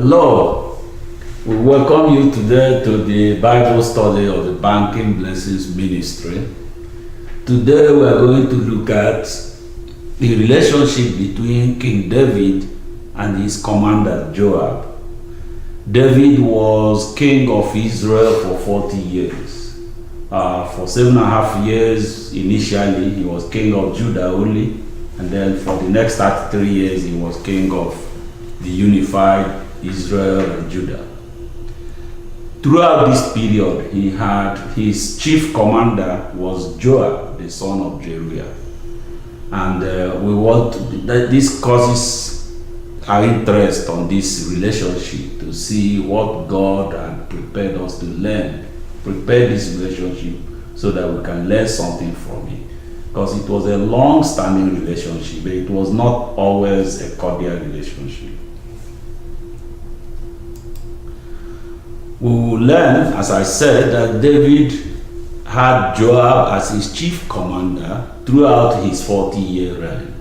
Hello, we welcome you today to the Bible study of the Banking Blessings Ministry. Today we are going to look at the relationship between King David and his commander Joab. David was king of Israel for 40 years. For 7.5 years initially he was king of Judah only, and then for the next 33 years he was king of the unified Israel and Judah. Throughout this period, he had his chief commander was Joab, the son of Joab. And this causes our interest on this relationship to see what God had prepared us to learn, prepare this relationship so that we can learn something from it. Because it was a long-standing relationship, but it was not always a cordial relationship. We will learn, as I said, that David had Joab as his chief commander throughout his 40-year reign.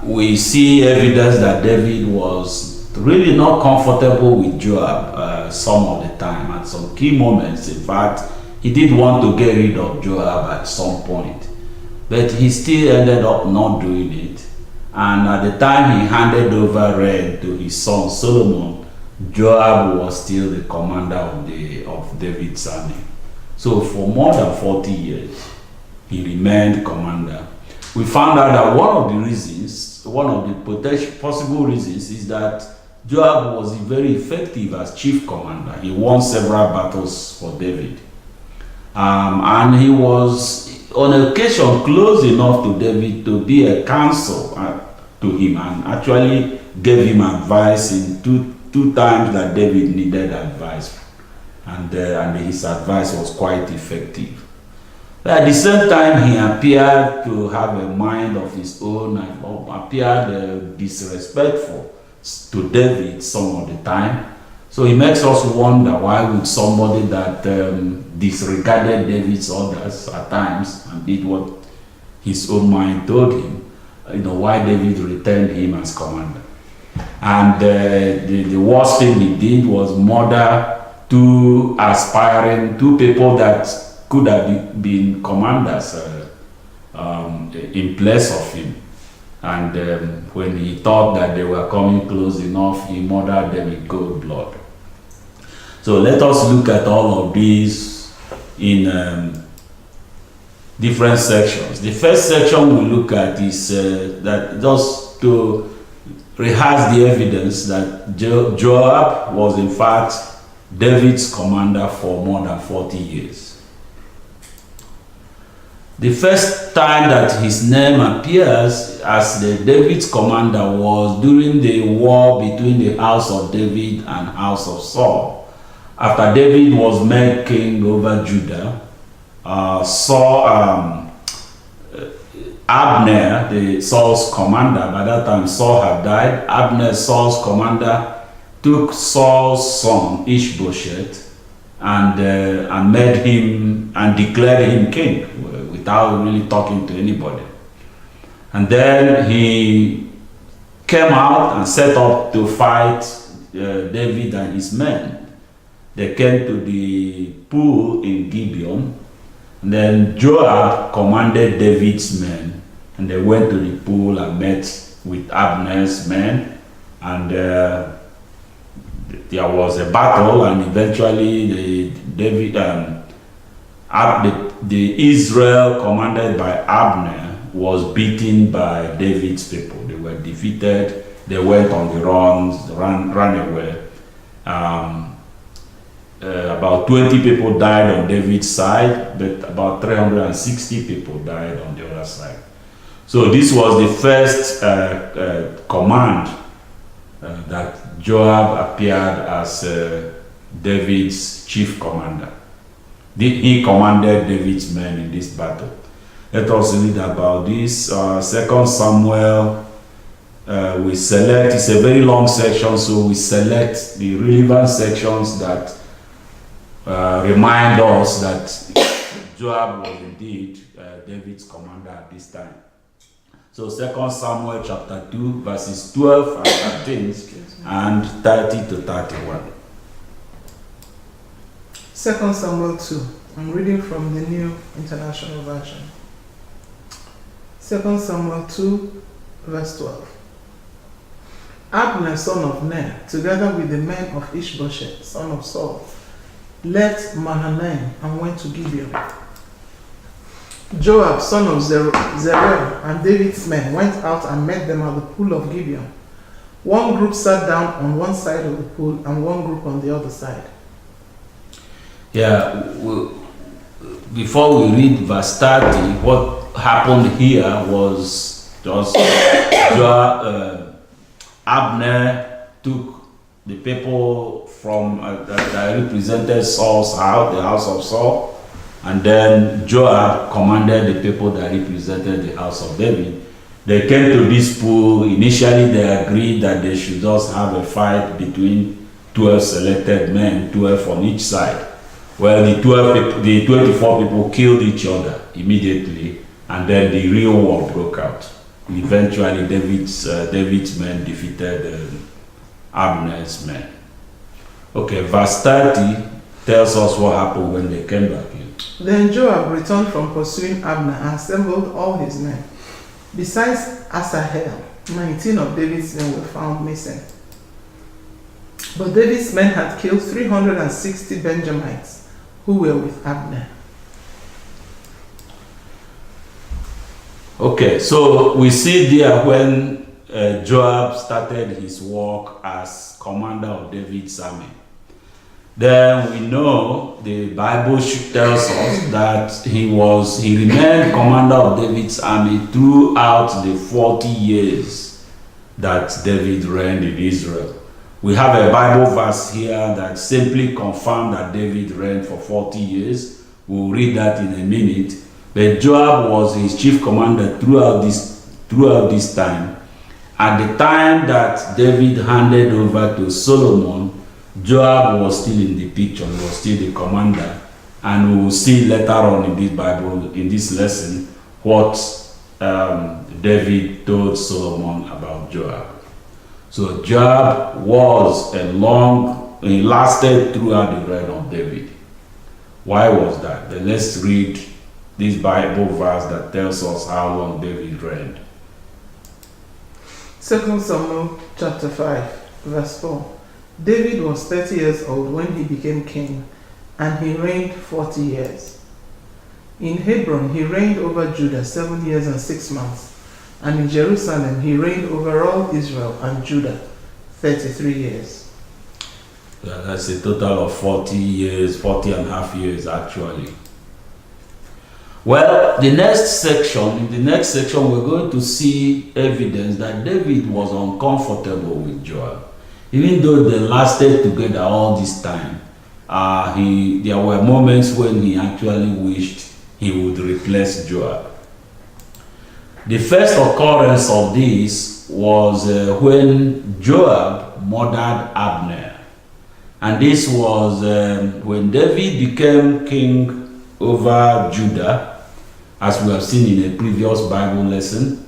We see evidence that David was really not comfortable with Joab some of the time. At some key moments, in fact, he did want to get rid of Joab at some point, but he still ended up not doing it. And at the time he handed over reign to his son Solomon, Joab was still the commander of David's army. So for more than 40 years, he remained commander. We found out that one of the possible reasons is that Joab was very effective as chief commander. He won several battles for David. And he was on occasion close enough to David to be a counsel to him, and actually gave him advice in two times that David needed advice, and his advice was quite effective. But at the same time, he appeared to have a mind of his own and appeared disrespectful to David some of the time. So it makes us wonder, why would somebody that disregarded David's orders at times and did what his own mind told him, why David returned him as commander? And the worst thing he did was murder two people that could have been commanders in place of him. And when he thought that they were coming close enough, he murdered them in cold blood. So let us look at all of these in different sections. The first section we look at is that just to rehearse the evidence that Joab was in fact David's commander for more than 40 years. The first time that his name appears as David's commander was during the war between the house of David and house of Saul. After David was made king over Judah, Abner, Saul's commander, by that time Saul had died. Abner, Saul's commander, took Saul's son Ishbosheth and made him and declared him king without really talking to anybody. And then he came out and set up to fight David and his men. They came to the pool in Gibeon. And then Joab commanded David's men, and they went to the pool and met with Abner's men, and there was a battle, and eventually the Israel commanded by Abner was beaten by David's people. They were defeated. They went on the ran away. About 20 people died on David's side, but about 360 people died on the other side. So this was the first command that Joab appeared as David's chief commander. He commanded David's men in this battle. Let us read about this. 2 Samuel, we select, it's a very long section, so we select the relevant sections that remind us that Joab was indeed David's commander at this time. So 2 Samuel chapter 2, verses 12 and 13 and 30 to 31. 2 Samuel 2. I'm reading from the New International Version. 2 Samuel 2, verse 12. Abner, son of Ner, together with the men of Ishbosheth, son of Saul, left Mahanaim and went to Gibeon. Joab, son of Zeruiah, and David's men went out and met them at the pool of Gibeon. One group sat down on one side of the pool and one group on the other side. Yeah, before we read verse 30, what happened here was just Abner took the people from that represented Saul's house, the house of Saul, and then Joab commanded the people that represented the house of David. They came to this pool. Initially, they agreed that they should just have a fight between 12 selected men, 12 on each side. Well, the 24 people killed each other immediately, and then the real war broke out. Eventually, David's men defeated Abner's men. Okay, verse 30 tells us what happened when they came back in. Then Joab returned from pursuing Abner and assembled all his men. Besides Asahel, 19 of David's men were found missing. But David's men had killed 360 Benjamites who were with Abner. Okay, so we see there when Joab started his work as commander of David's army. Then we know the Bible tells us that he remained commander of David's army throughout the 40 years that David reigned in Israel. We have a Bible verse here that simply confirms that David reigned for 40 years. We'll read that in a minute. But Joab was his chief commander throughout this time. At the time that David handed over to Solomon, Joab was still in the picture. He was still the commander. And we will see later on in this Bible, in this lesson, what David told Solomon about Joab. So Joab he lasted throughout the reign of David. Why was that? Then let's read this Bible verse that tells us how long David reigned. 2 Samuel chapter 5, verse 4. David was 30 years old when he became king, and he reigned 40 years. In Hebron he reigned over Judah 7 years and 6 months, and in Jerusalem he reigned over all Israel and Judah 33 years. Yeah, that's a total of 40 years, 40 and a half years actually. Well, in the next section, we're going to see evidence that David was uncomfortable with Joab. Even though they lasted together all this time, there were moments when he actually wished he would replace Joab. The first occurrence of this was when Joab murdered Abner. And this was when David became king over Judah, as we have seen in a previous Bible lesson.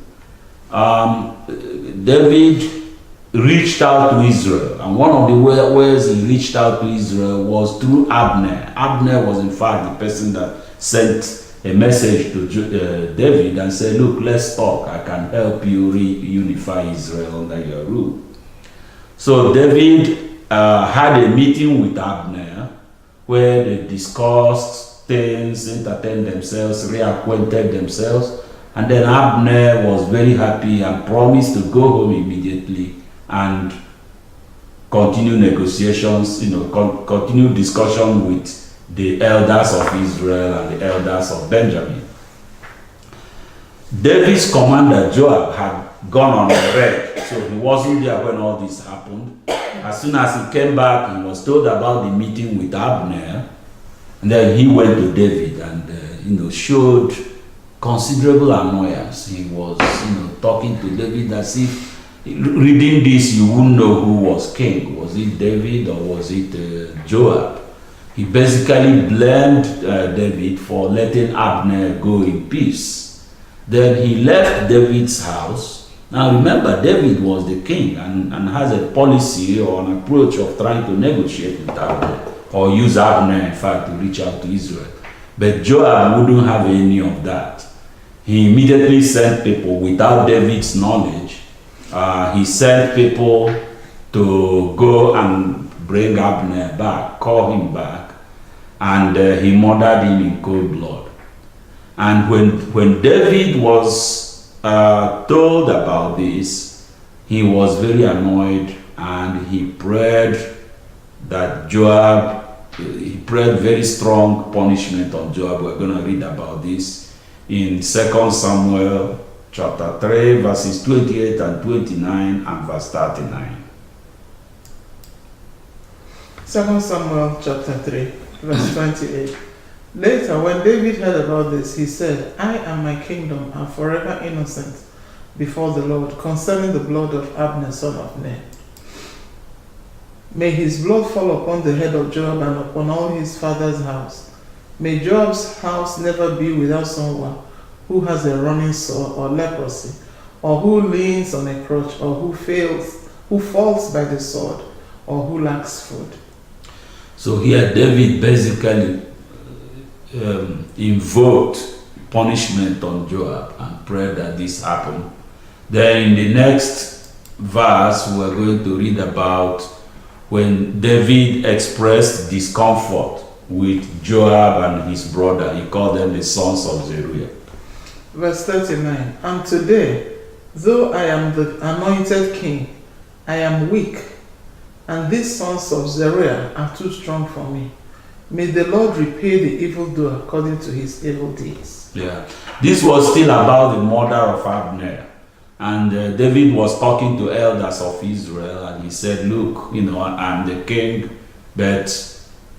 David reached out to Israel, and one of the ways he reached out to Israel was through Abner. Abner was in fact the person that sent a message to David and said, look, let's talk. I can help you reunify Israel under your rule. So David had a meeting with Abner where they discussed things, entertained themselves, reacquainted themselves, and then Abner was very happy and promised to go home immediately and continue negotiations, continue discussion with the elders of Israel and the elders of Benjamin. David's commander Joab had gone on a wreck, so he wasn't there when all this happened. As soon as he came back, he was told about the meeting with Abner, and then he went to David and showed considerable annoyance. He was talking to David as if, reading this, you wouldn't know who was king. Was it David or was it Joab? He basically blamed David for letting Abner go in peace. Then he left David's house. Now remember, David was the king and has a policy or an approach of trying to negotiate with Abner, or use Abner, in fact, to reach out to Israel. But Joab wouldn't have any of that. He immediately sent people without David's knowledge. He sent people to go and bring Abner back, call him back, and he murdered him in cold blood. And when David was told about this, he was very annoyed, and he prayed that he prayed very strong punishment on Joab. We're going to read about this in 2 Samuel chapter 3, verses 28 and 29 and verse 39. 2 Samuel chapter 3, verse 28. Later, when David heard about this, he said, I and my kingdom are forever innocent before the Lord concerning the blood of Abner, son of Ner. May his blood fall upon the head of Joab and upon all his father's house. May Joab's house never be without someone who has a running sore or leprosy, or who leans on a crutch, or who falls by the sword, or who lacks food. So here David basically invoked punishment on Joab and prayed that this happened. Then in the next verse we're going to read about when David expressed discomfort with Joab and his brother. He called them the sons of Zeruiah. Verse 39. And today, though I am the anointed king, I am weak, and these sons of Zeruiah are too strong for me. May the Lord repay the evildoer according to his evil deeds. Yeah, this was still about the murder of Abner. And David was talking to elders of Israel, and he said, look, I'm the king, but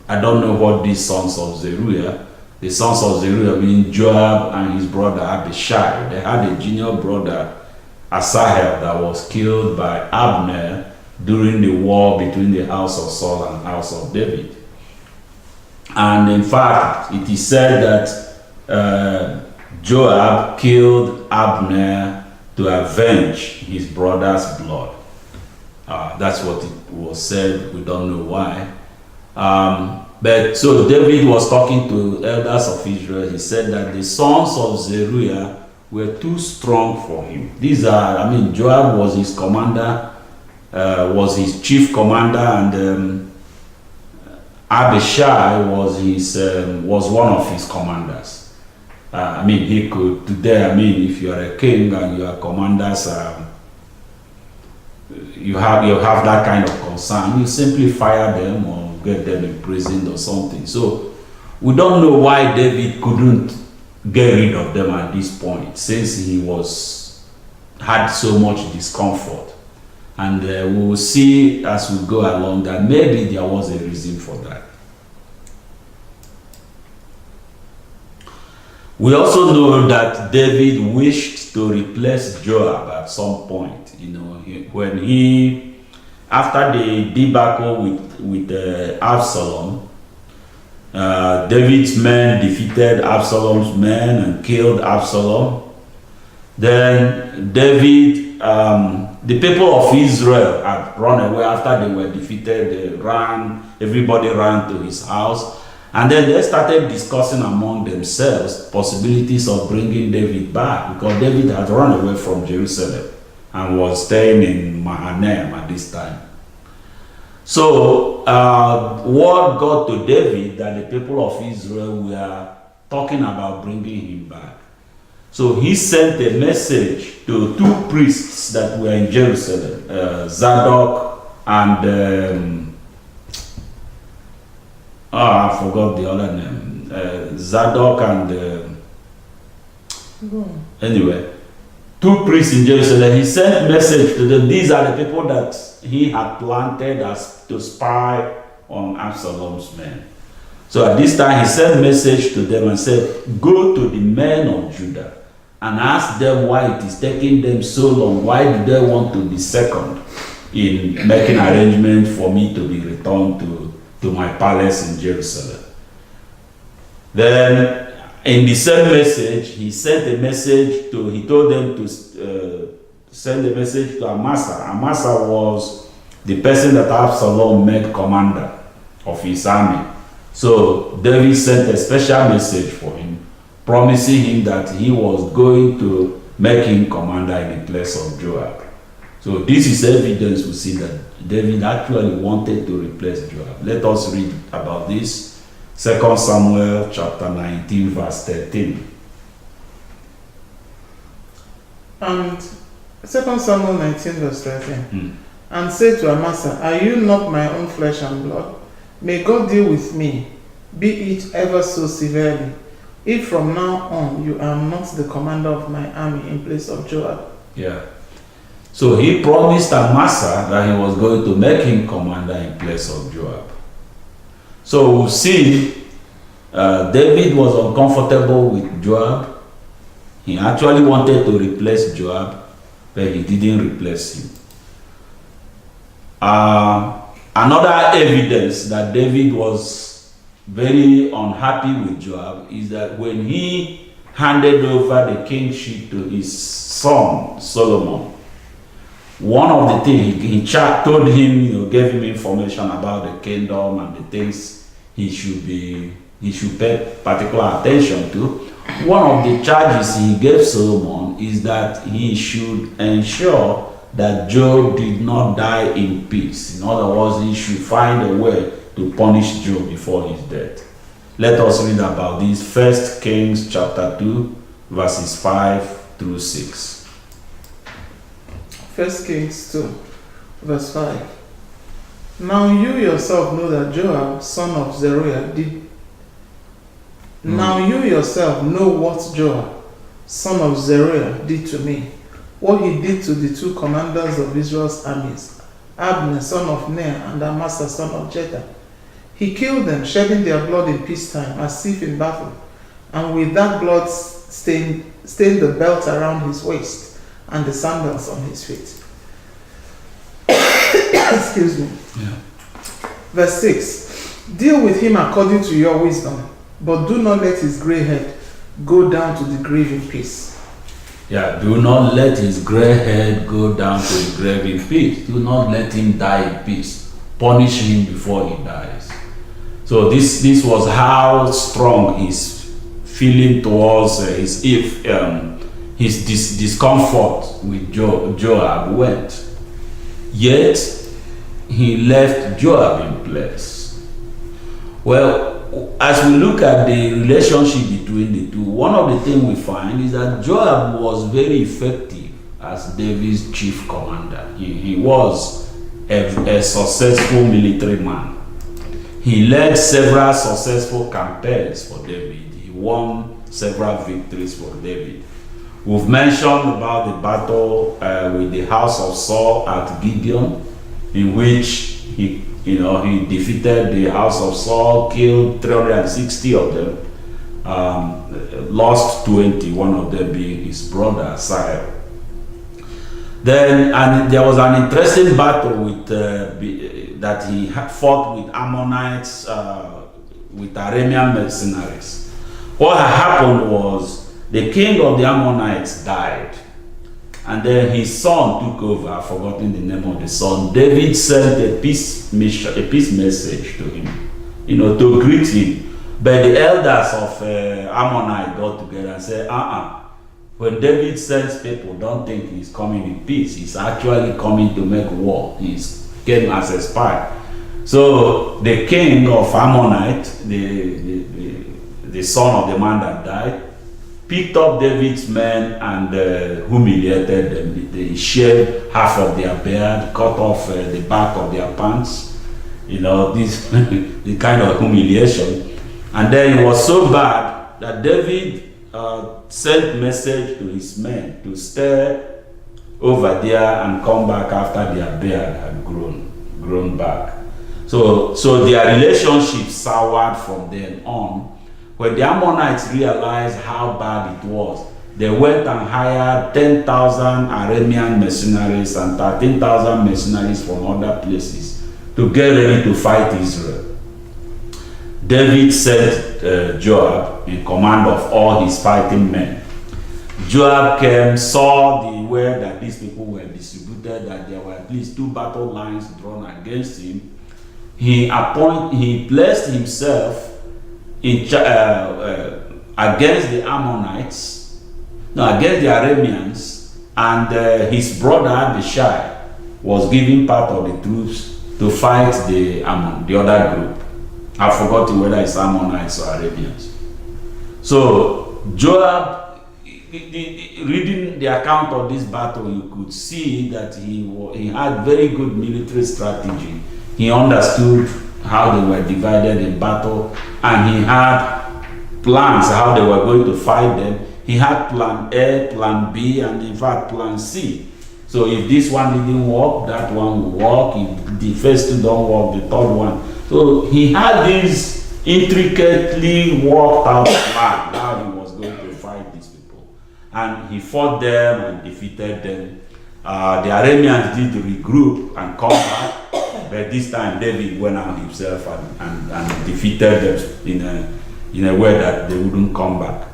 I don't know what these sons of Zeruiah, the sons of Zeruiah mean Joab and his brother Abishai. They had a junior brother, Asahel, that was killed by Abner during the war between the house of Saul and house of David. And in fact, it is said that Joab killed Abner to avenge his brother's blood. That's what it was said. We don't know why. But so David was talking to elders of Israel. He said that the sons of Zeruiah were too strong for him. Joab was his commander, was his chief commander, and Abishai was one of his commanders. He could today. If you are a king and your commanders, you have that kind of concern, you simply fire them or get them imprisoned or something. So we don't know why David couldn't get rid of them at this point, since he had so much discomfort. And we will see as we go along that maybe there was a reason for that. We also know that David wished to replace Joab at some point. After the debacle with Absalom, David's men defeated Absalom's men and killed Absalom. Then David, the people of Israel had run away after they were defeated. Everybody ran to his house. And then they started discussing among themselves possibilities of bringing David back, because David had run away from Jerusalem and was staying in Mahanaim at this time. So word got to David that the people of Israel were talking about bringing him back. So he sent a message to two priests that were in Jerusalem, Zadok and I forgot the other name. Zadok and anyway, two priests in Jerusalem. He sent a message to them. These are the people that he had planted as to spy on Absalom's men. So at this time he sent a message to them and said, go to the men of Judah and ask them why it is taking them so long. Why do they want to be second in making arrangements for me to be returned to my palace in Jerusalem? Then in the same message, he told them to send a message to Amasa. Amasa was the person that Absalom made commander of his army. So David sent a special message for him, promising him that he was going to make him commander in the place of Joab. So this is evidence we see that David actually wanted to replace Joab. Let us read about this. 2 Samuel chapter 19 verse 13. And 2 Samuel 19 verse 13. And said to Amasa, are you not my own flesh and blood? May God deal with me, be it ever so severely, if from now on you are not the commander of my army in place of Joab. Yeah. So he promised Amasa that he was going to make him commander in place of Joab. So we've seen David was uncomfortable with Joab. He actually wanted to replace Joab, but he didn't replace him. Another evidence that David was very unhappy with Joab is that when he handed over the kingship to his son Solomon, one of the things he told him, gave him information about the kingdom and the things he should pay particular attention to. One of the charges he gave Solomon is that he should ensure that Job did not die in peace. In other words, he should find a way to punish Job before his death. Let us read about this. 1 Kings chapter 2, verses 5 through 6. 1 Kings 2, verse 5. Now you yourself know that Joab, son of Zeruiah, did. Now you yourself know what Joab, son of Zeruiah, did to me, what he did to the two commanders of Israel's armies, Abner, son of Ner, and Amasa, son of Jether. He killed them, shedding their blood in peacetime, as if in battle, and with that blood stained the belt around his waist and the sandals on his feet. Excuse me. Yeah. Verse 6. Deal with him according to your wisdom, but do not let his gray head go down to the grave in peace. Yeah, do not let his gray head go down to the grave in peace. Do not let him die in peace. Punish him before he dies. So this was how strong his feeling towards his discomfort with Joab went. Yet he left Joab in place. Well, as we look at the relationship between the two, one of the things we find is that Joab was very effective as David's chief commander. He was a successful military man. He led several successful campaigns for David. He won several victories for David. We've mentioned about the battle with the house of Saul at Gibeon, in which he defeated the house of Saul, killed 360 of them, lost 20, one of them being his brother, Saul. Then, and there was an interesting battle that he had fought with Ammonites, with Aramean mercenaries. What had happened was the king of the Ammonites died, and then his son took over. I've forgotten the name of the son. David sent a peace message to him, to greet him. But the elders of Ammonites got together and said, when David sends people, don't think he's coming in peace. He's actually coming to make war. He came as a spy. So the king of Ammonites, the son of the man that died, picked up David's men and humiliated them. They shaved half of their beard, cut off the back of their pants. This the kind of humiliation. And then it was so bad that David sent message to his men to stay over there and come back after their beard had grown back. So their relationship soured from then on. When the Ammonites realized how bad it was, they went and hired 10,000 Aramean mercenaries and 13,000 mercenaries from other places to get ready to fight Israel. David set Joab in command of all his fighting men. Joab came, saw the way that these people were distributed, that there were at least 2 battle lines drawn against him. He placed himself in against the Ammonites, no, against the Arameans, and his brother Abishai was giving part of the troops to fight the other group. I've forgotten whether it's Ammonites or Arabians. So Joab, reading the account of this battle, you could see that he had very good military strategy. He understood how they were divided in battle, and he had plans how they were going to fight them. He had plan A, plan B, and in fact plan C. So if this one didn't work, that one will work. If the first 2 don't work, the third one. So he had this intricately worked out plan how he was going to fight these people. And he fought them and defeated them. The Arameans did regroup and come back, but this time David went out himself and defeated them in a way that they wouldn't come back.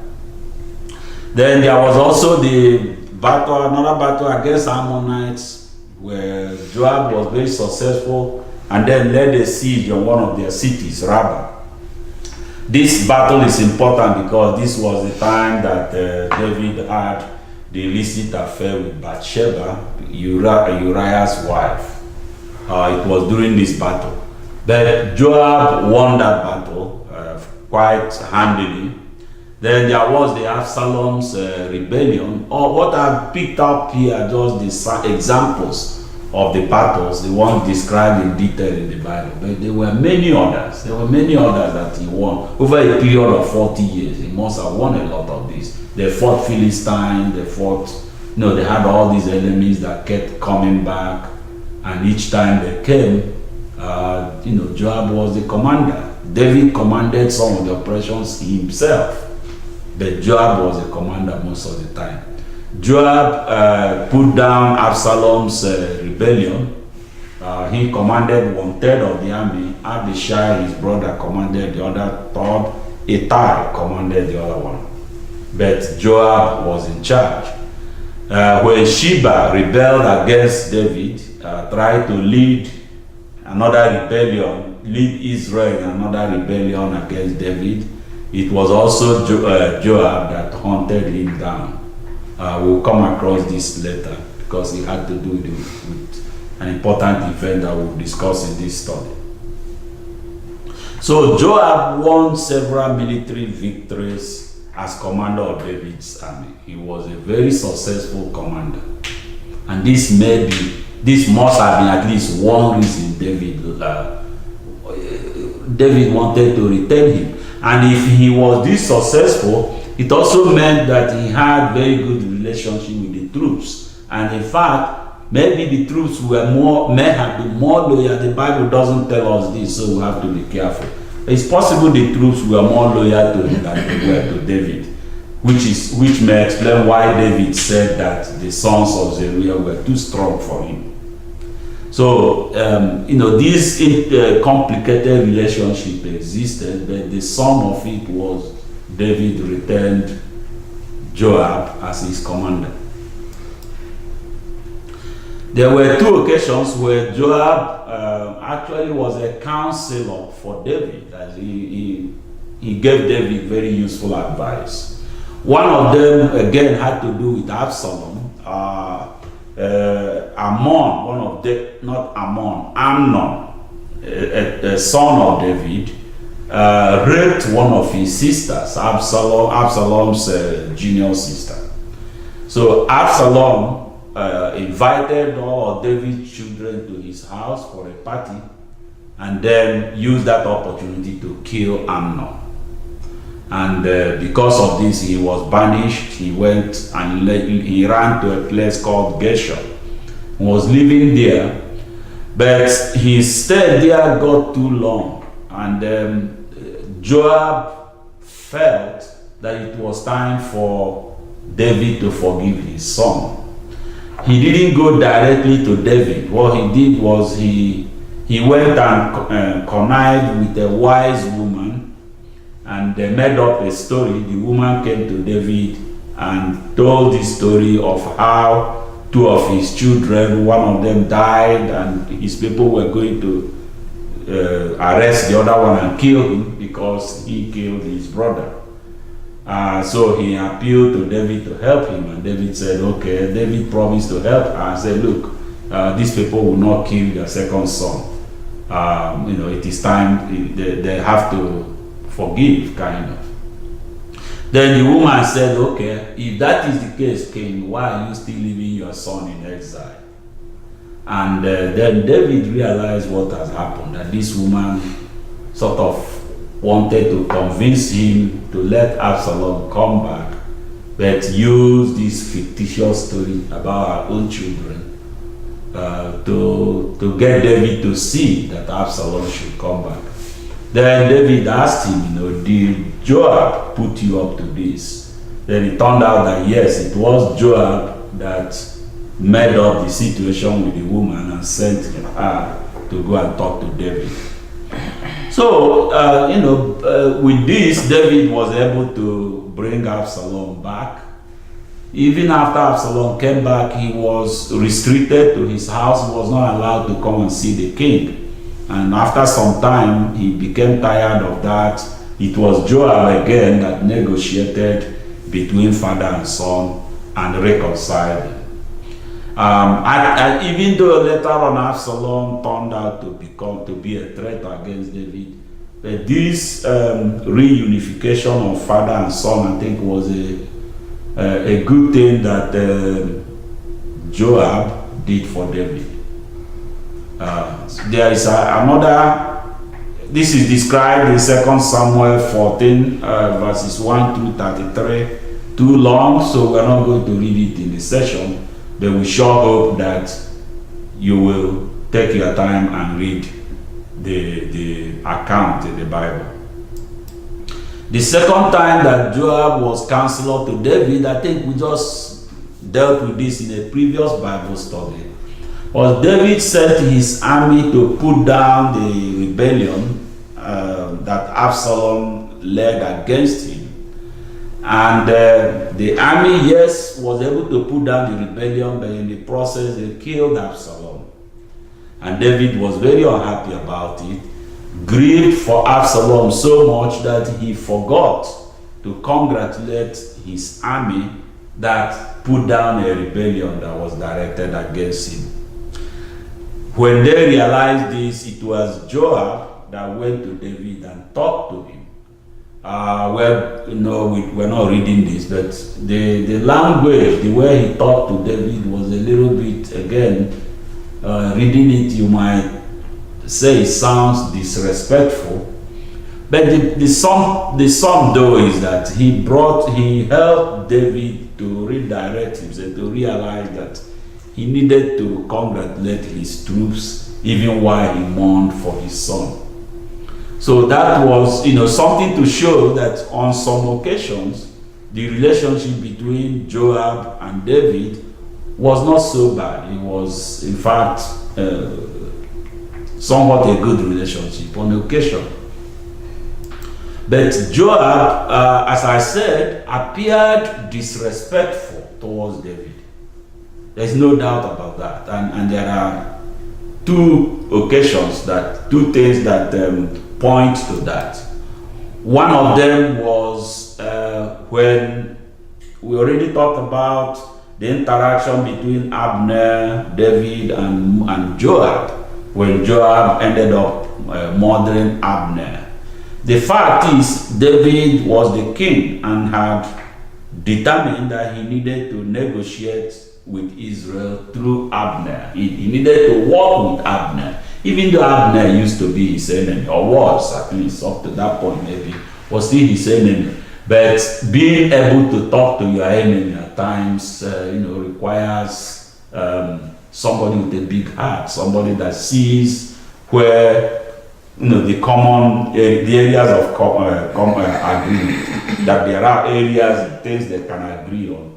Then there was also another battle against Ammonites, where Joab was very successful and then led a siege on one of their cities, Rabbah. This battle is important because this was the time that David had the illicit affair with Bathsheba, Uriah's wife. It was during this battle. But Joab won that battle quite handily. Then there was the Absalom's rebellion. What I've picked up here are just the examples of the battles, the ones described in detail in the Bible. But there were many others. There were many others that he won. Over a period of 40 years, he must have won a lot of these. They fought Philistine, they had all these enemies that kept coming back. And each time they came, Joab was the commander. David commanded some of the operations himself, but Joab was the commander most of the time. Joab put down Absalom's rebellion. He commanded 1/3 of the army. Abishai, his brother, commanded the other third. Ittai commanded the other one. But Joab was in charge. When Sheba rebelled against David, tried to lead Israel in another rebellion against David, it was also Joab that hunted him down. We'll come across this later because it had to do with an important event that we'll discuss in this study. So Joab won several military victories as commander of David's army. He was a very successful commander. And this must have been at least one reason David wanted to retain him. And if he was this successful, it also meant that he had very good relationship with the troops. And in fact, maybe the troops may have been more loyal. The Bible doesn't tell us this, so we have to be careful. It's possible the troops were more loyal to him than they were to David, which may explain why David said that the sons of Zeruiah were too strong for him. So, this complicated relationship existed, but the sum of it was David retained Joab as his commander. There were 2 occasions where Joab actually was a counselor for David, as he gave David very useful advice. One of them, again, had to do with Absalom. Amnon, a son of David, raped one of his sisters, Absalom's junior sister. So Absalom invited all of David's children to his house for a party, and then used that opportunity to kill Amnon. And because of this, he was banished. He went and he ran to a place called Geshur. He was living there, but his stay there got too long, and Joab felt that it was time for David to forgive his son. He didn't go directly to David. What he did was he he went and connived with a wise woman, and they made up a story. The woman came to David and told the story of how two of his children, one of them died, and his people were going to arrest the other one and kill him because he killed his brother. So he appealed to David to help him, and David said, okay. David promised to help and said, look, these people will not kill their second son. It is time, they have to forgive, kind of. Then the woman said, okay, if that is the case, King, why are you still leaving your son in exile? And then David realized what has happened, that this woman sort of wanted to convince him to let Absalom come back, but use this fictitious story about our own children to get David to see that Absalom should come back. Then David asked him, did Joab put you up to this? Then it turned out that yes, it was Joab that made up the situation with the woman and sent her to go and talk to David. So, with this, David was able to bring Absalom back. Even after Absalom came back, he was restricted to his house. He was not allowed to come and see the king. And after some time, he became tired of that. It was Joab again that negotiated between father and son and reconciled them. And even though later on Absalom turned out to be a threat against David, but this reunification of father and son, I think, was a good thing that Joab did for David. There is another, this is described in 2 Samuel 14, verses 1 through 33, too long, so we're not going to read it in this session, but we sure hope that you will take your time and read the account in the Bible. The second time that Joab was counselor to David, I think we just dealt with this in a previous Bible study, was David sent his army to put down the rebellion that Absalom led against him. And the army, yes, was able to put down the rebellion, but in the process they killed Absalom. And David was very unhappy about it, grieved for Absalom so much that he forgot to congratulate his army that put down a rebellion that was directed against him. When they realized this, it was Joab that went to David and talked to him. We're not reading this, but the language, the way he talked to David was a little bit, again, reading it, you might say it sounds disrespectful. But the sum though is that he helped David to redirect himself, to realize that he needed to congratulate his troops even while he mourned for his son. So that was, something to show that on some occasions, the relationship between Joab and David was not so bad. It was, in fact, somewhat a good relationship on occasion. But Joab, as I said, appeared disrespectful towards David. There's no doubt about that. And there are two things that point to that. One of them was when we already talked about the interaction between Abner, David, and Joab, when Joab ended up murdering Abner. The fact is, David was the king and had determined that he needed to negotiate with Israel through Abner. He needed to work with Abner, even though Abner used to be his enemy, or was, at least up to that point maybe, was still his enemy. But being able to talk to your enemy at times, requires somebody with a big heart, somebody that sees where the areas of agreement, that there are areas and things they can agree on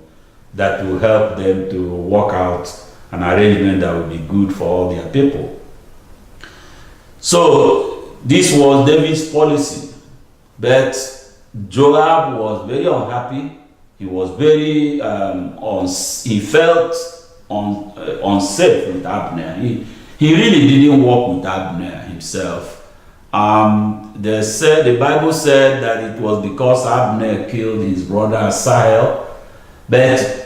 that will help them to work out an arrangement that will be good for all their people. So this was David's policy, but Joab was very unhappy. He was very he felt unsafe with Abner. He really didn't work with Abner himself. The Bible said that it was because Abner killed his brother Asahel. But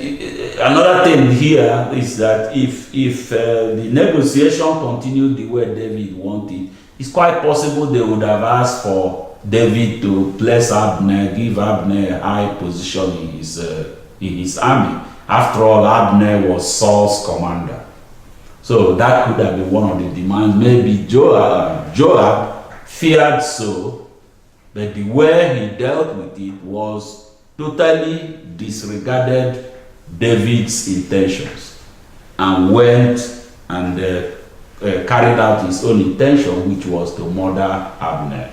another thing here is that if the negotiation continued the way David wanted, it's quite possible they would have asked for David to bless Abner, give Abner a high position in his army. After all, Abner was Saul's commander. So that could have been one of the demands. Maybe Joab feared so, but the way he dealt with it was totally disregarded David's intentions and went and carried out his own intention, which was to murder Abner.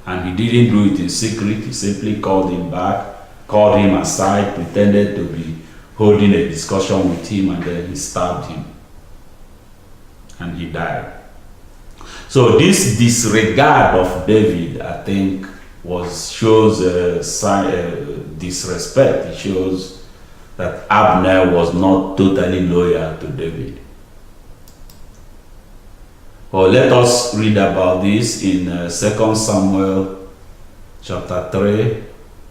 And he didn't do it in secret. He simply called him back, called him aside, pretended to be holding a discussion with him, and then he stabbed him. And he died. So this disregard of David, I think, shows disrespect. It shows that Abner was not totally loyal to David. Well, let us read about this in 2 Samuel chapter 3,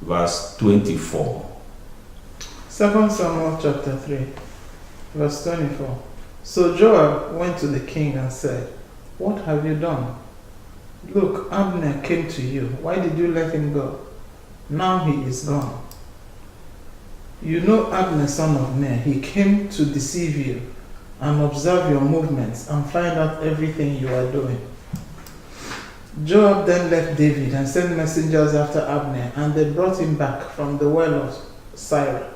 verse 24. 2 Samuel chapter 3, verse 24. So Joab went to the king and said, "What have you done? Look, Abner came to you. Why did you let him go? Now he is gone. You know Abner, son of Ner. He came to deceive you and observe your movements and find out everything you are doing." Joab then left David and sent messengers after Abner, and they brought him back from the well of Sirah.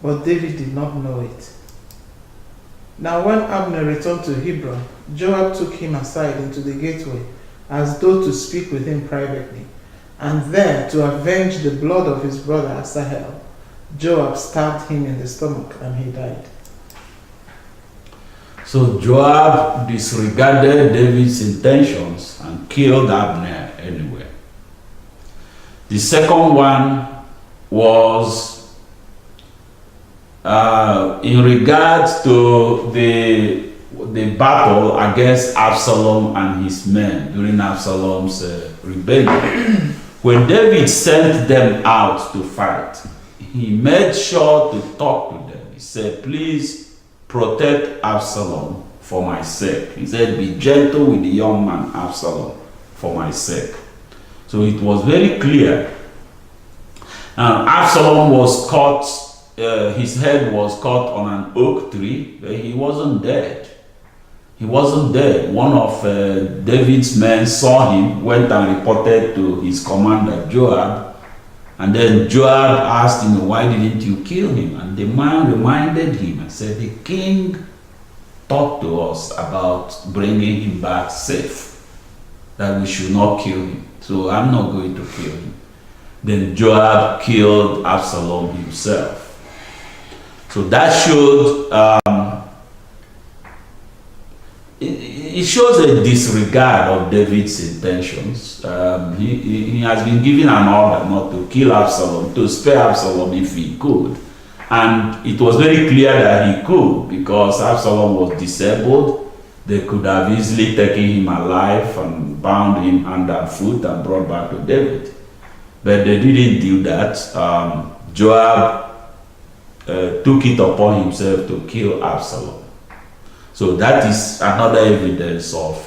But David did not know it. Now when Abner returned to Hebron, Joab took him aside into the gateway, as though to speak with him privately, and there, to avenge the blood of his brother Asahel, Joab stabbed him in the stomach, and he died. So Joab disregarded David's intentions and killed Abner anyway. The second one was in regards to the battle against Absalom and his men during Absalom's rebellion. When David sent them out to fight, he made sure to talk to them. He said, "Please protect Absalom for my sake." He said, "Be gentle with the young man Absalom for my sake." So it was very clear. Absalom was caught, his head was caught on an oak tree, but he wasn't dead. He wasn't dead. One of David's men saw him, went and reported to his commander Joab, and then Joab asked him, "Why didn't you kill him?" And the man reminded him and said, "The king talked to us about bringing him back safe, that we should not kill him, so I'm not going to kill him." Then Joab killed Absalom himself. So that showed, it shows a disregard of David's intentions. He has been given an order not to kill Absalom, to spare Absalom if he could. And it was very clear that he could, because Absalom was disabled. They could have easily taken him alive and bound him hand and foot and brought back to David. But they didn't do that. Joab took it upon himself to kill Absalom. So that is another evidence of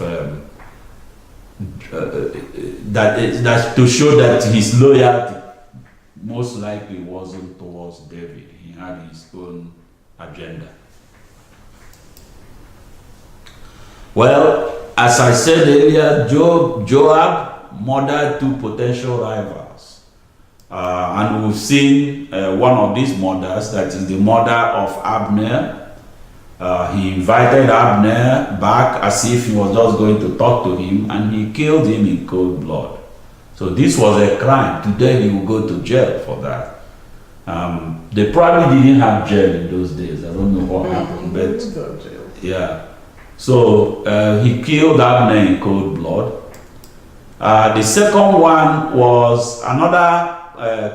that to show that his loyalty most likely wasn't towards David. He had his own agenda. Well, as I said earlier, Joab murdered two potential rivals. And we've seen one of these murders, that is the murder of Abner. He invited Abner back as if he was just going to talk to him, and he killed him in cold blood. So this was a crime. Today he will go to jail for that. They probably didn't have jail in those days. I don't know what happened, but yeah. So he killed Abner in cold blood. The second one was another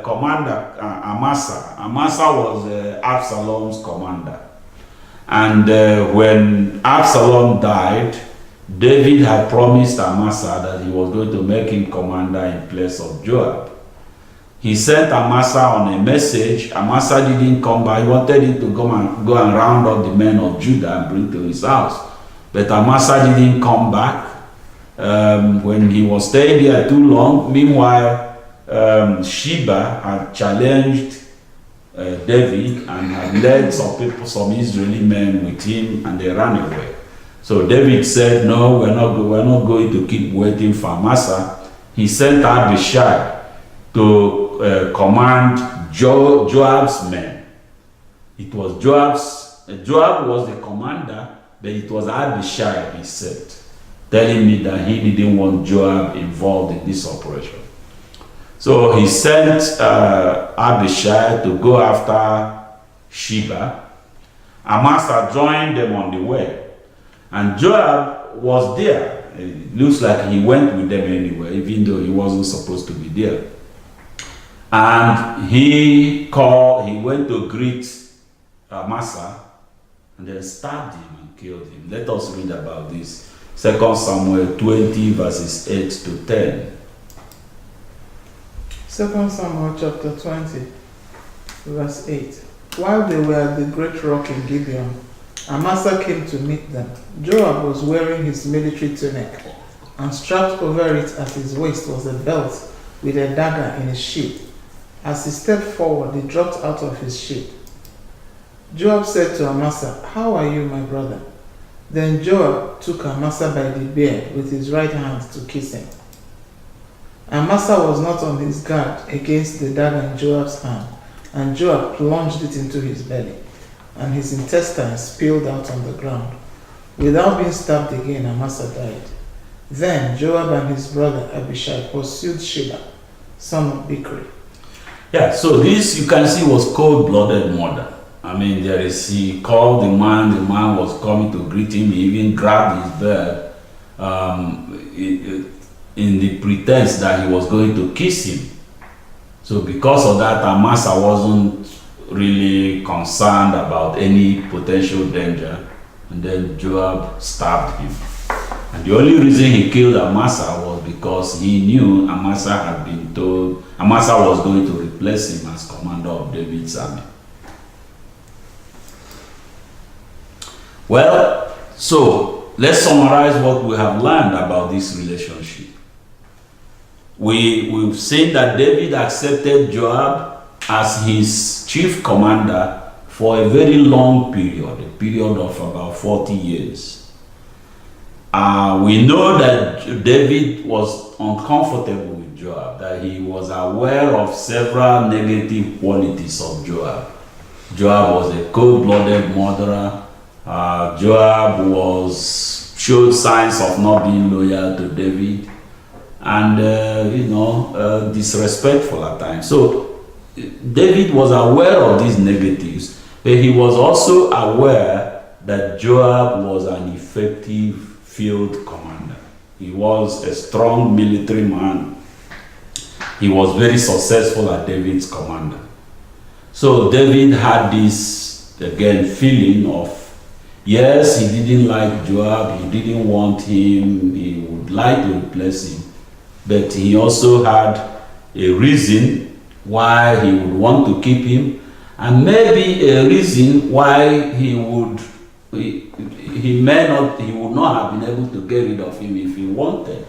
commander, Amasa. Amasa was Absalom's commander. And when Absalom died, David had promised Amasa that he was going to make him commander in place of Joab. He sent Amasa on a message. Amasa didn't come back. He wanted him to go and round up the men of Judah and bring to his house. But Amasa didn't come back. When he was staying there too long, meanwhile, Sheba had challenged David and had led some Israeli men with him, and they ran away. So David said, no, we're not going to keep waiting for Amasa. He sent Abishai to command Joab's men. It was Joab was the commander, but it was Abishai he sent, telling me that he didn't want Joab involved in this operation. So he sent Abishai to go after Sheba. Amasa joined them on the way. And Joab was there. It looks like he went with them anyway, even though he wasn't supposed to be there. And he went to greet Amasa and then stabbed him and killed him. Let us read about this. 2 Samuel 20 verses 8 to 10. 2 Samuel chapter 20, verse 8. While they were at the great rock in Gibeon, Amasa came to meet them. Joab was wearing his military tunic, and strapped over it at his waist was a belt with a dagger in his sheath. As he stepped forward, he dropped out of his sheath. Joab said to Amasa, "How are you, my brother?" Then Joab took Amasa by the beard with his right hand to kiss him. Amasa was not on his guard against the dagger in Joab's hand, and Joab plunged it into his belly, and his intestines spilled out on the ground. Without being stabbed again, Amasa died. Then Joab and his brother Abishai pursued Sheba, son of Bichri. Yeah, so this you can see was cold-blooded murder. I mean, he called the man was coming to greet him, he even grabbed his beard in the pretense that he was going to kiss him. So because of that, Amasa wasn't really concerned about any potential danger, and then Joab stabbed him. And the only reason he killed Amasa was because he knew Amasa had been told Amasa was going to replace him as commander of David's army. Well, so let's summarize what we have learned about this relationship. We've seen that David accepted Joab as his chief commander for a very long period, a period of about 40 years. We know that David was uncomfortable with Joab, that he was aware of several negative qualities of Joab. Joab was a cold-blooded murderer. Joab showed signs of not being loyal to David, and disrespectful at times. So David was aware of these negatives, but he was also aware that Joab was an effective field commander. He was a strong military man. He was very successful at David's commander. So David had this, again, feeling of, yes, he didn't like Joab, he didn't want him, he would like to replace him. But he also had a reason why he would want to keep him, and maybe a reason why he would not have been able to get rid of him if he wanted.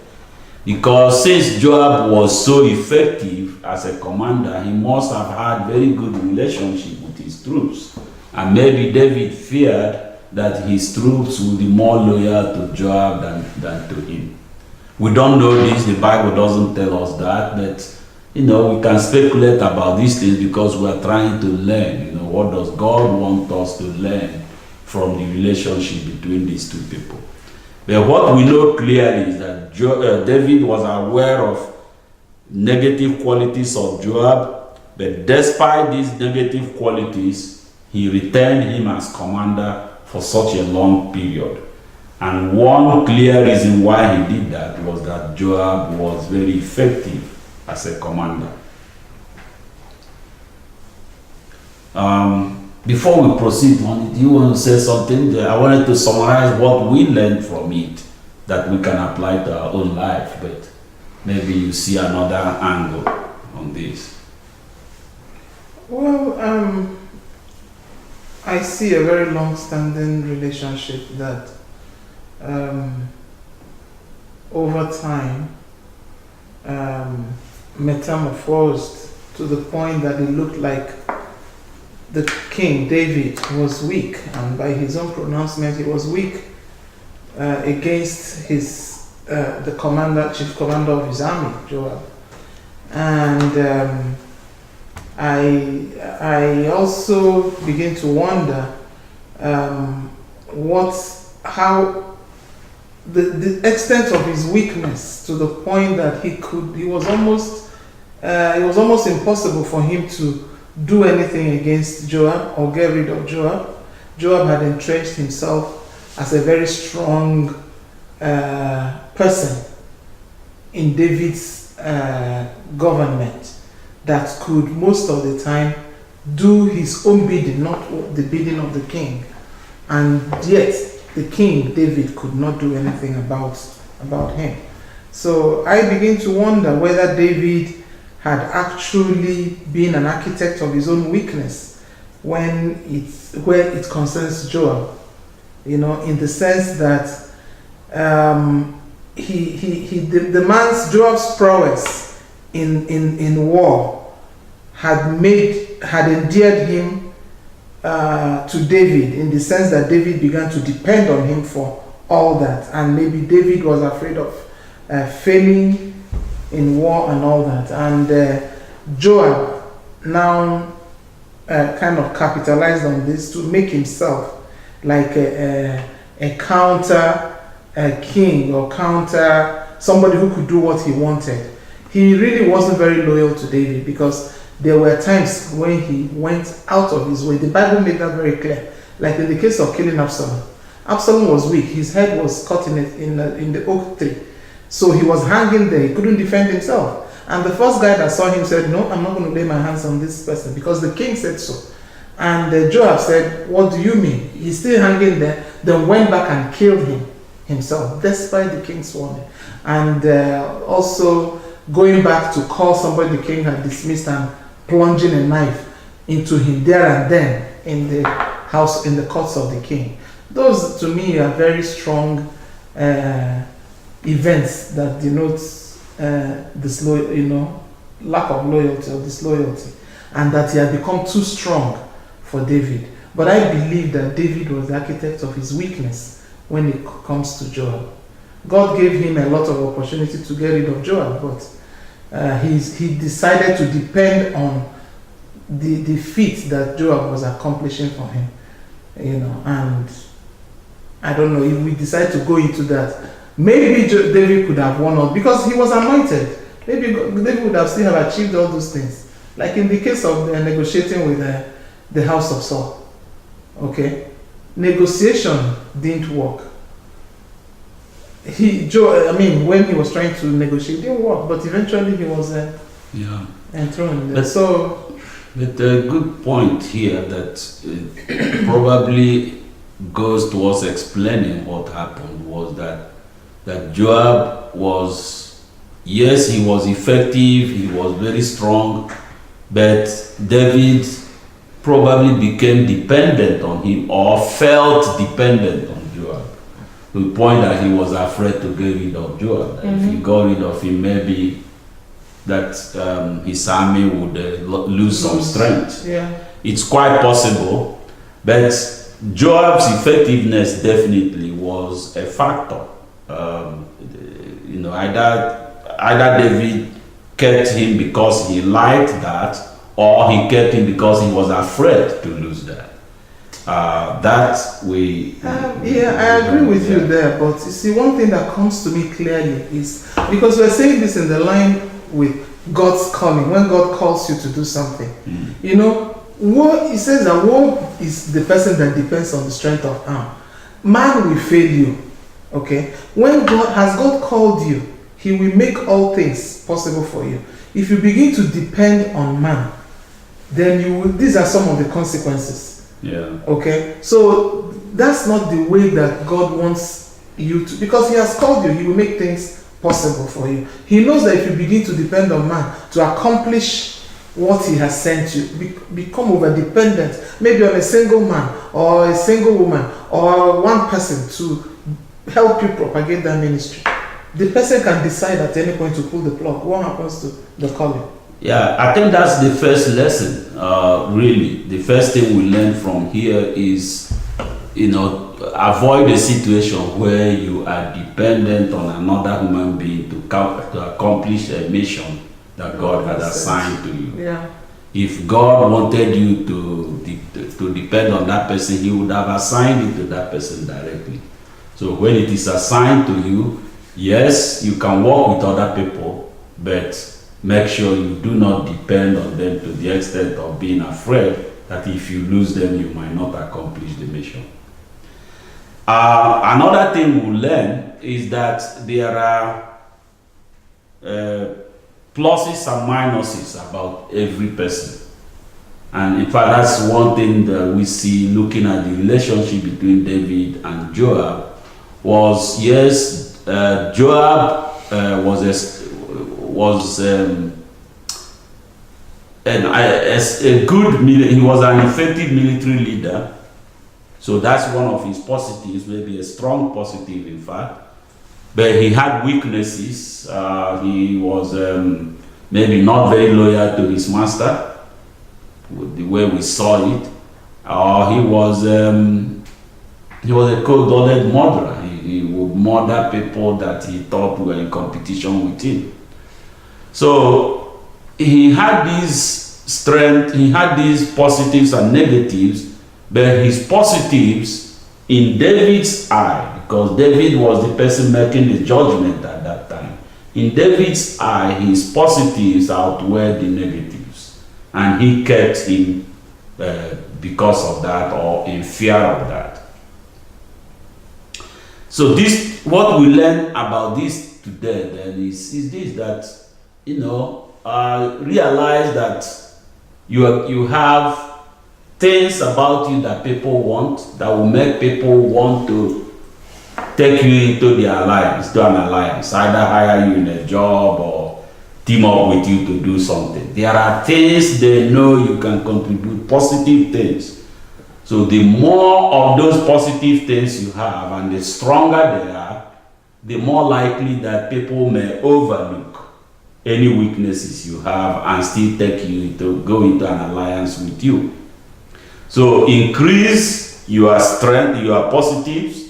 Because since Joab was so effective as a commander, he must have had very good relationship with his troops. And maybe David feared that his troops would be more loyal to Joab than to him. We don't know this, the Bible doesn't tell us that, but we can speculate about these things because we are trying to learn, what does God want us to learn from the relationship between these two people. But what we know clearly is that David was aware of negative qualities of Joab, but despite these negative qualities, he retained him as commander for such a long period. And one clear reason why he did that was that Joab was very effective as a commander. Before we proceed on, do you want to say something? I wanted to summarize what we learned from it that we can apply to our own life, but maybe you see another angle on this. Well, I see a very long-standing relationship that over time metamorphosed to the point that it looked like the king David was weak, and by his own pronouncement he was weak against his the chief commander of his army, Joab. And I also begin to wonder how the extent of his weakness, to the point that it was almost impossible for him to do anything against Joab or get rid of Joab. Joab had entrenched himself as a very strong person in David's government that could most of the time do his own bidding, not the bidding of the king. And yet the king David could not do anything about him. So I begin to wonder whether David had actually been an architect of his own weakness where it concerns Joab, in the sense that Joab's prowess in war had endeared him to David, in the sense that David began to depend on him for all that, and maybe David was afraid of failing in war and all that. And Joab now kind of capitalized on this to make himself like a counter king, or counter somebody who could do what he wanted. He really wasn't very loyal to David, because there were times when he went out of his way. The Bible made that very clear. Like in the case of killing Absalom. Absalom was weak. His head was caught in the oak tree. So he was hanging there. He couldn't defend himself. And the first guy that saw him said, "No, I'm not going to lay my hands on this person, because the king said so." And Joab said, "What do you mean? He's still hanging there." Then went back and killed him himself, despite the king's warning. And also going back to call somebody the king had dismissed and plunging a knife into him there and then in the house, in the courts of the king. Those, to me, are very strong events that denotes lack of loyalty or disloyalty, and that he had become too strong for David. But I believe that David was the architect of his weakness when it comes to Joab. God gave him a lot of opportunity to get rid of Joab, but he decided to depend on the defeat that Joab was accomplishing for him. And I don't know if we decide to go into that. Maybe David could have won out because he was anointed. Maybe David would have still have achieved all those things. Like in the case of negotiating with the house of Saul. Okay? Negotiation didn't work. When he was trying to negotiate, it didn't work, but eventually he was enthroned. But a good point here that probably goes towards explaining what happened was that Joab was, yes, he was effective, he was very strong, but David probably became dependent on him, or felt dependent on Joab, to the point that he was afraid to get rid of Joab. Mm-hmm. If he got rid of him, maybe that his army would lose some strength. Yeah. It's quite possible, but Joab's effectiveness definitely was a factor. Either David kept him because he liked that, or he kept him because he was afraid to lose that. I agree with you there, but you see, one thing that comes to me clearly is, because we're saying this in the line with God's calling, when God calls you to do something, it says that woe is the person that depends on the strength of arm. Man will fail you. Okay? When God called you, He will make all things possible for you. If you begin to depend on man, then these are some of the consequences. Yeah. Okay? So that's not the way that God wants you to, because He has called you, He will make things possible for you. He knows that if you begin to depend on man to accomplish what He has sent you, become over dependent, maybe on a single man or a single woman or one person to help you propagate that ministry. The person can decide at any point to pull the plug. What happens to the calling? Yeah, I think that's the first lesson. Really, the first thing we learn from here is, avoid a situation where you are dependent on another human being to accomplish a mission that God had assigned to you. Yeah. If God wanted you to depend on that person, He would have assigned it to that person directly. So when it is assigned to you, yes, you can work with other people, but make sure you do not depend on them to the extent of being afraid that if you lose them, you might not accomplish the mission. Another thing we'll learn is that there are pluses and minuses about every person. And in fact, that's one thing that we see looking at the relationship between David and Joab was, yes, Joab was a good, he was an effective military leader. So that's one of his positives, maybe a strong positive in fact. But he had weaknesses. He was maybe not very loyal to his master, the way we saw it. He was a cold-blooded murderer. He would murder people that he thought were in competition with him. So he had this strength, he had these positives and negatives, but his positives in David's eye, because David was the person making the judgment at that time, in David's eye, his positives outweighed the negatives, and he kept him because of that, or in fear of that. So this, what we learn about this today then is this, that realize that you have things about you that people want, that will make people want to take you into their alliance, to an alliance, either hire you in a job or team up with you to do something. There are things they know you can contribute, positive things. So the more of those positive things you have and the stronger they are, the more likely that people may overlook any weaknesses you have and still take you to go into an alliance with you. So increase your strength, your positives,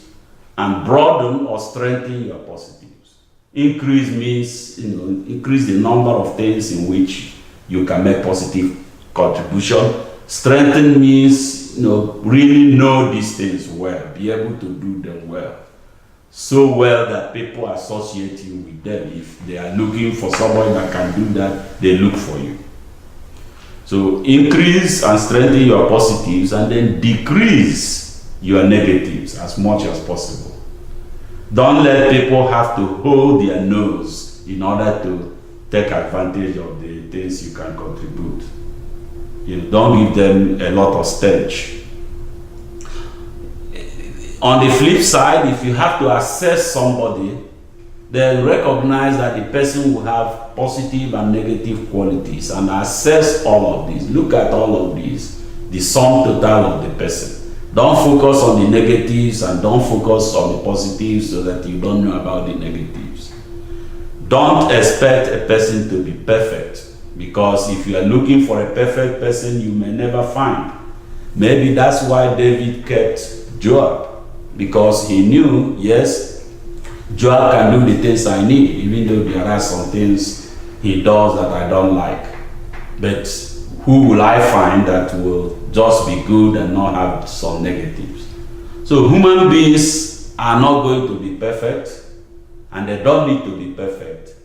and broaden or strengthen your positives. Increase means, increase the number of things in which you can make positive contribution. Strengthen means, really know these things well, be able to do them well. So well that people associate you with them. If they are looking for someone that can do that, they look for you. So increase and strengthen your positives, and then decrease your negatives as much as possible. Don't let people have to hold their nose in order to take advantage of the things you can contribute. Don't give them a lot of stench. On the flip side, if you have to assess somebody, then recognize that the person will have positive and negative qualities, and assess all of these. Look at all of these, the sum total of the person. Don't focus on the negatives and don't focus on the positives so that you don't know about the negatives. Don't expect a person to be perfect, because if you are looking for a perfect person, you may never find. Maybe that's why David kept Joab, because he knew, yes, Joab can do the things I need, even though there are some things he does that I don't like. But who will I find that will just be good and not have some negatives? So human beings are not going to be perfect, and they don't need to be perfect.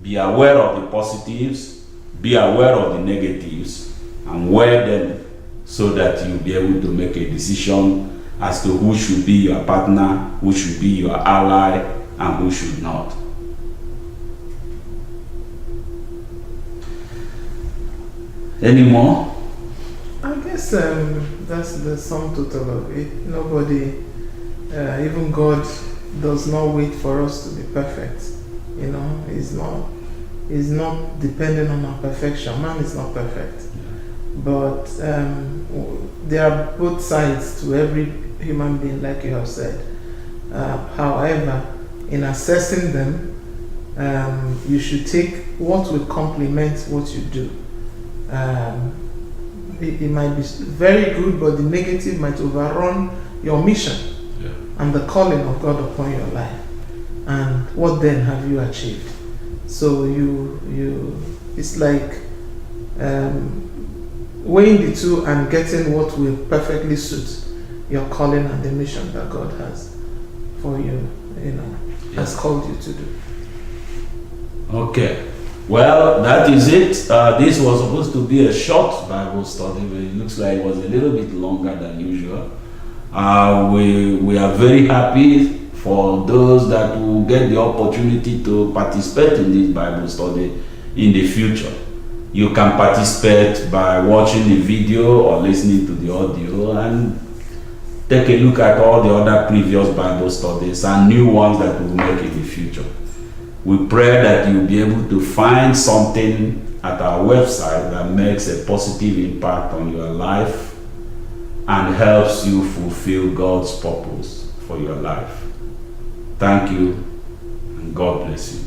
Be aware of the positives, be aware of the negatives, and weigh them so that you'll be able to make a decision as to who should be your partner, who should be your ally, and who should not. Any more? I guess that's the sum total of it. Nobody, even God, does not wait for us to be perfect. You know, He's not dependent on our perfection. Man is not perfect, but there are both sides to every human being, like you have said. However, in assessing them, you should take what will complement what you do. It might be very good, but the negative might overrun your mission and the calling of God upon your life. And what then have you achieved? So it's like weighing the two and getting what will perfectly suit your calling and the mission that God has for you, has called you to do. Okay. Well, that is it. This was supposed to be a short Bible study, but it looks like it was a little bit longer than usual. We are very happy for those that will get the opportunity to participate in this Bible study in the future. You can participate by watching the video or listening to the audio, and take a look at all the other previous Bible studies and new ones that we'll make in the future. We pray that you'll be able to find something at our website that makes a positive impact on your life and helps you fulfill God's purpose for your life. Thank you, and God bless you.